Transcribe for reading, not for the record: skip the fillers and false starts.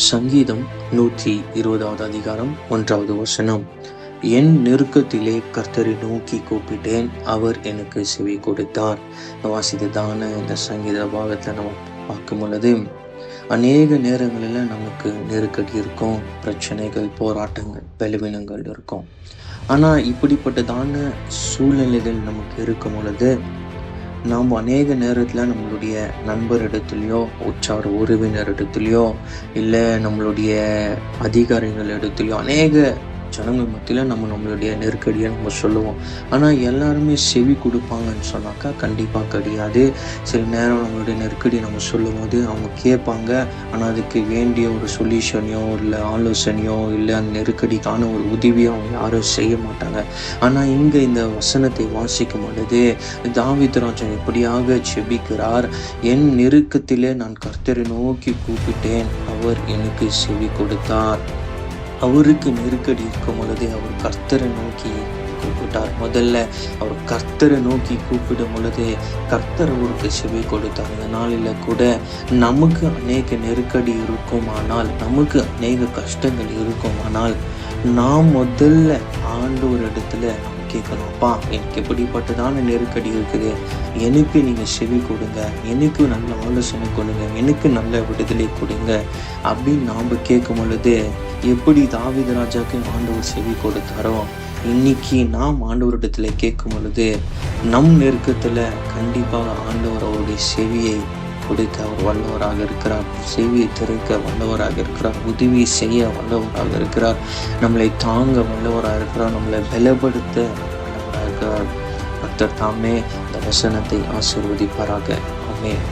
சங்கீதம் 120வது அதிகாரம் 1வது வசனம். என் நெருக்கத்திலே கர்த்தரை நோக்கி கூப்பிட்டேன், அவர் எனக்கு செவி கொடுத்தார். வாசித்ததான இந்த சங்கீத பாகத்தில் நம்ம பார்க்கும் பொழுது அநேக நேரங்களில் நமக்கு நெருக்கடி இருக்கும், பிரச்சனைகள், போராட்டங்கள், பலவீனங்கள் இருக்கும். ஆனால் இப்படிப்பட்டதான சூழ்நிலைகள் நமக்கு இருக்கும் பொழுது நாம் அநேக நேரத்தில் நம்மளுடைய நண்பரிடத்துலையோ, உற்றார் உறவினரிடத்துலையோ, இல்லை நம்மளுடைய அதிகாரிகள் இடத்துலையோ, அநேக ஜனங்கள் மத்தியில் நம்மளுடைய நெருக்கடியை நம்ம சொல்லுவோம். ஆனால் எல்லாருமே செவி கொடுப்பாங்கன்னு சொன்னாக்கா கண்டிப்பாக கிடையாது. சில நேரம் நம்மளுடைய நெருக்கடியை நம்ம சொல்லும் போது அவங்க கேட்பாங்க, ஆனால் அதுக்கு வேண்டிய ஒரு சொல்யூஷனையோ இல்லை ஆலோசனையோ இல்லை அந்த நெருக்கடிக்கான ஒரு உதவியோ அவங்க யாரும் செய்ய மாட்டாங்க. ஆனால் இங்கே இந்த வசனத்தை வாசிக்கும் பொழுது தாவீது ராஜா எப்படியாக செபிக்கிறார். என் நெருக்கத்திலே நான் கர்த்தரை நோக்கி கூப்பிட்டேன், அவர் எனக்கு செவி கொடுத்தார். அவருக்கு நெருக்கடி இருக்கும் பொழுது அவர் கர்த்தரை நோக்கி கூப்பிட்டார். முதல்ல அவர் கர்த்தரை நோக்கி கூப்பிடும் பொழுது கர்த்தர் அவருக்கு செவி கொடுத்தார். இந்த நாளில் கூட நமக்கு அநேக நெருக்கடி இருக்குமானால், நமக்கு அநேக கஷ்டங்கள் இருக்குமானால், நாம் முதல்ல ஆண்டவர் இடத்துல கேட்கணும், அப்பா எனக்கு எப்படிப்பட்டதான நெருக்கடி இருக்குது, எனக்கு நீங்கள் செவி கொடுங்க, எனக்கு நல்ல ஆலோசனை கொடுங்க, எனக்கு நல்ல விடுதலை கொடுங்க அப்படின்னு நாம் கேட்கும் பொழுது எப்படி தாவீது ராஜாவுக்கு ஆண்டவர் செவி கொடுத்தாரோ, இன்னைக்கு நாம் ஆண்டவரிடத்துல கேட்கும் பொழுது நம் நெருக்கத்தில் கண்டிப்பாக ஆண்டவர் அவருடைய செவியை கொடுக்க அவர் வல்லவராக இருக்கிறார். செவியை திறக்க வல்லவராக இருக்கிறார். உதவி செய்ய வல்லவராக இருக்கிறார். நம்மளை தாங்க வல்லவராக இருக்கிறார். நம்மளை பலப்படுத்த வல்லவராக இருக்கிறார். கர்த்தர் தாமே இந்த வசனத்தை ஆசீர்வதிப்பாராக. ஆமென்.